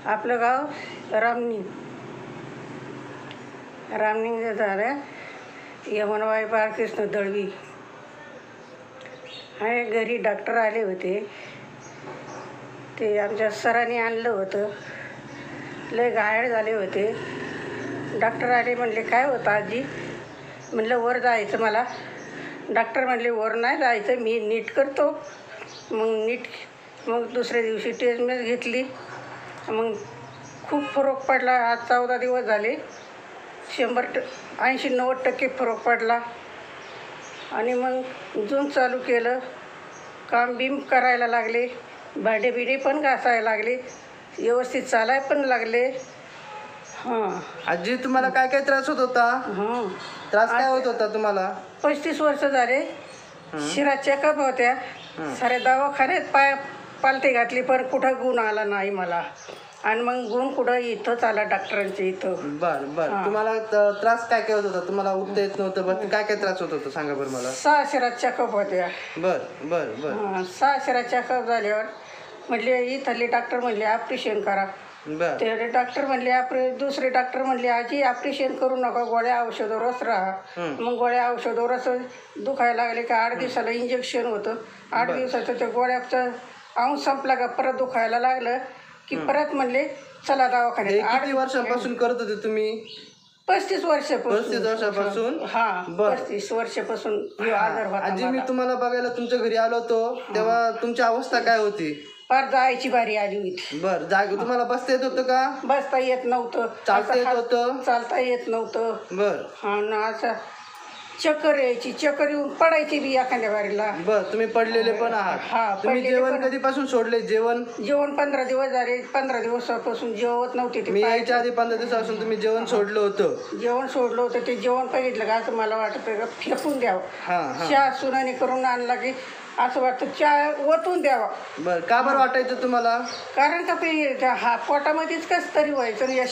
आपलं गाव रामनिंग झालं यमनबाई बाळकृष्ण दळवी. आणि घरी डॉक्टर आले होते, ते आमच्या सरांनी आणलं होतं. लय घायल झाले होते. डॉक्टर आले, म्हणले काय होतं आजी? म्हणलं वर जायचं मला. डॉक्टर म्हणले वर नाही जायचं, मी नीट करतो. मग दुसऱ्या दिवशी ट्रीटमेंट घेतली. मग खूप फरक पडला. आज 14 दिवस झाले. 80-90% फरक पडला. आणि मग जून चालू केलं, काम बीम करायला लागले, भांडे बिडे पण घासायला लागले, व्यवस्थित चालायला पण लागले. हां आजी, तुम्हाला काय काय त्रास होत होता? त्रास काय होत होता तुम्हाला? 35 वर्ष झाले. शिरा चेकअप होत्या, साऱ्या दवाखान्यात पालथी घातली, पण कुठं गुण आला नाही मला. आणि मग गुण कुठं इथंच आला, डॉक्टरांच्या इथं. बरं तुम्हाला त्रास काय काय होत होता? तुम्हाला उठता येत नव्हतं, बरं काय काय त्रास होत होता सांगा बरं मला. 6 शिरा चेकअप होत्या. बरं 6 शिरा चेकअप झाल्यावर म्हटले इथले डॉक्टर म्हणले ऑपरेशन करा. ते डॉक्टर म्हणले दुसरे डॉक्टर म्हणले आजी ऑपरेशन करू नका, गोळ्या औषधावरच राहा. मग गोळ्या औषधावरच दुखायला लागले का 8 दिवसाला इंजेक्शन होतं. 8 दिवसाचं त्या गोळ्याचा अंश संपला का परत दुखायला लागलं की परत म्हणले चला दवाखान्यात. किती वर्षापासून करत होते तुम्ही? 35 वर्षापासून. हा 35 वर्षापासून आजार होता. आजी, मी तुम्हाला बघायला तुमच्या घरी आलो होतो तेव्हा तुमची अवस्था काय होती? फार जायची बारी आली होती. बरं तुम्हाला बसता येत होतं का? बसता येत नव्हतं, चालता येत होतं? चालता येत नव्हतं. बरं हा ना, असं चक्कर यायची, चक्कर येऊन पडायची बी एखाद्या बारीला. बरं तुम्ही पडलेले पण आहात? हा. तुम्ही जेवण कधीपासून सोडले? जेवण 15 दिवस झाले. 15 दिवसापासून जेवत नव्हते. मी यायच्या आधी 15 दिवसापासून तुम्ही जेवण सोडलं होतं? जेवण सोडलं होतं. ते जेवण बघितलं का असं मला वाटतं फेकून द्यावं. चहा सुनाने करून आणला की असं वाटतं चहा ओतून द्यावा. बरं का बरं वाटायचं तुम्हाला? कारण का हा पोटामध्येच कसं तरी व्हायचं. या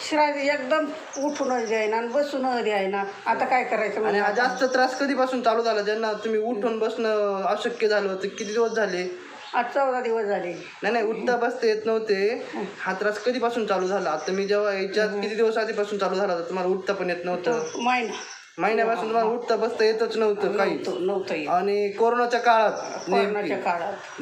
शिरा एकदम उठून द्यायना आणि बसून द्यायना. आता काय करायचं? आणि हा जास्त त्रास कधीपासून चालू झाला? ज्यांना तुम्ही उठून बसणं अशक्य झालं होतं, किती दिवस झाले? आज 14 दिवस झाले. नाही उठता बसता येत नव्हते. हा त्रास कधीपासून चालू झाला? आता मी जेव्हा याच्यात किती दिवस आधीपासून चालू झाला होता? तुम्हाला उठता पण येत नव्हतं? महिन्यापासून तुम्हाला उठता बसता येतच नव्हतं काही. आणि कोरोनाच्या काळात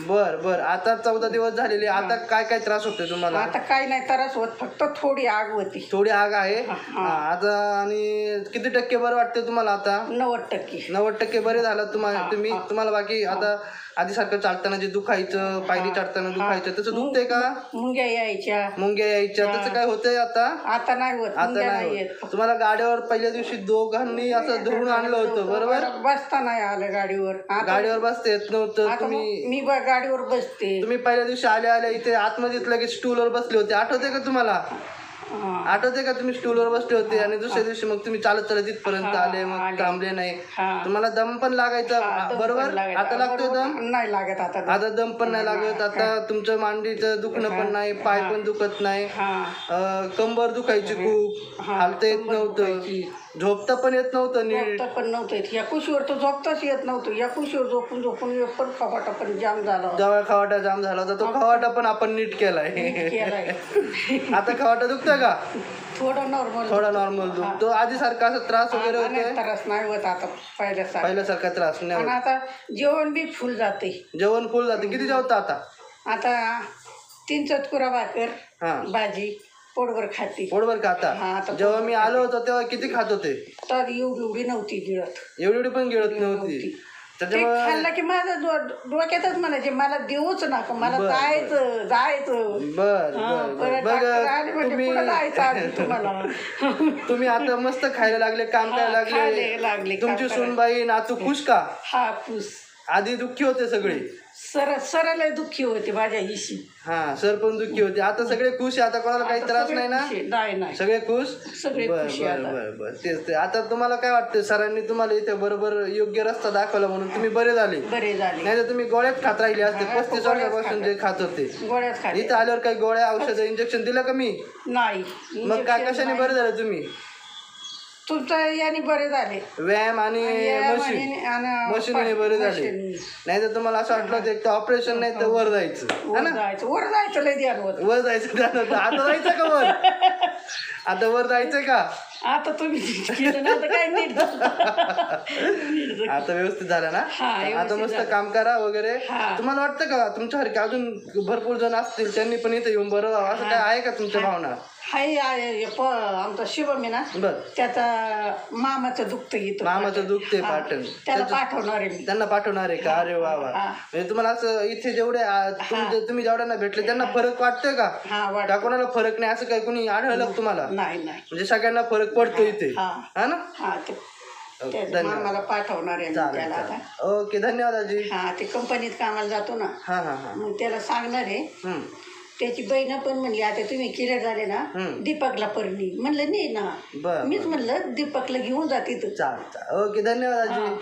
बरं आता 14 दिवस झालेले. आता काय काय त्रास होतोय तुम्हाला? आता काय नाही त्रास होत, फक्त थोडी आग होती. थोडी आग आहे आता. आणि किती टक्के बरं वाटते तुम्हाला आता? 90%. 90% बरे झालं तुम्हाला बाकी आता आधीसारखं चालताना जे दुखायचं, पायरी चढताना दुखायचं, तसं दुखतंय का? मुंग्या यायच्या तसं काय होतंय आता? आता नाही होत. आता नाही होत. तुम्हाला गाडीवर पहिल्या दिवशी दोघांनी असं धरून आणलं होतं बरोबर? बसता नाही आलं गाडीवर बसता येत नव्हतं. मी गाडीवर बसते. तुम्ही पहिल्या दिवशी आल्या इथे आतमध्ये लगेच स्टूलवर बसले होते, आठवते का तुम्हाला? आठवते का तुम्ही स्टूलवर बसले होते? आणि दुसऱ्या दिवशी मग तुम्ही चालत इथपर्यंत आले, मग थांबले नाही. तुम्हाला दम पण लागायचा बरोबर? आता लागतोय दम? नाही लागत आता दम पण नाही लागत. आता तुमचं मांडीचं दुखणं पण नाही, पाय पण दुखत नाही, कंबर दुखायची खूप, हालता येत नव्हतं, झोपता पण येत नव्हतं नीट. या कुशीवर तर झोपताच येत नव्हतं. या कुशीवर झोपून पण खवाटा पण जाम झाला. जेव्हा खवाटा जाम झाला होता, तो खवाटा पण आपण नीट केलाय. आता खवाटा दुखतोय का? थोडा नॉर्मल दुखतो. आधी सारखा असं त्रास वगैरे होतोय? त्रास नाही होत आता पहिल्यासारखा त्रास नाही होत. आता जेवण बी फुल जाते. किती जेवता आता? 3 चतकुरा भाकर भाजी पोटभर खाता. जेव्हा मी आलो होतो तेव्हा किती खात होते? तर एवढी नव्हती गिळत. एवढी पण गिळत नव्हती. त्याच्यामुळे खाल्लं की माझं डोक्यातच म्हणायचे मला देऊच नका, मला जायचं. तुम्ही आता मस्त खायला लागले, काम करायला लागले. तुमची सूनबाई नातू खुश का? हा खुश. आधी दुःखी होते सगळे? सरला दुःखी होते माझ्या हिशी. सर पण दुःखी होते. आता सगळे खुश आहे? आता कोणाला काही त्रास नाही ना? नाही सगळे खुश. बरं. तेच आता तुम्हाला काय वाटतं? सरांनी तुम्हाला इथे बरोबर योग्य रस्ता दाखवला म्हणून तुम्ही बरे झाले. नाही तर तुम्ही गोळ्यात खात राहिले असते 35 वर्षापासून जे खात होते. इथे आल्यावर काही गोळ्या औषधं इंजेक्शन दिलं का मी? नाही. मग काय कशाने बरे झाले तुम्ही? तुमचं याने बरे झाले. व्यायाम आणि मशीनने बरे झाले. नाही तर तुम्हाला असं वाटलं होतं एक तर ऑपरेशन नाही तर वर जायचं वर जायचं लय ध्यान होत. वर जायचं ध्यान होतं. आता जायचं का वर? आता वर जायचंय का? आता तुम्ही केलं ना आता काय नीट आता व्यवस्थित झालं ना? आता मस्त काम करा वगैरे. तुम्हाला वाटतं का तुमच्यासारखे अजून भरपूर जण असतील त्यांनी पण इथे येऊन बरं व्हावं असं काय आहे का तुमच्या भावना? आमचा शिवम आहे ना त्याचा मामाचं दुखतं इथं. मामाचं दुखते पाटण. त्याला पाठवणार आहे. त्यांना पाठवणार आहे का? अरे वा वा. म्हणजे तुम्हाला असं इथे जेवढे तुम्ही जेवढ्यांना भेटले त्यांना फरक वाटतोय का? कोणाला फरक नाही असं काही कोणी आढळलं तुम्हाला? नाही. म्हणजे सगळ्यांना फरक पडतो इथे हा ना? मामाला पाठवणार आहे त्याला आता. ओके धन्यवाद आजी. ते कंपनीत कामाला जातो ना. मग त्याला सांगणार आहे. त्याची बहीण पण म्हणली आता तुम्ही क्लिअर झाले ना दीपकला परणी. म्हणलं नाही ना. मीच म्हणलं दीपकला घेऊन जा तिथं. चालेल. ओके धन्यवाद आजी.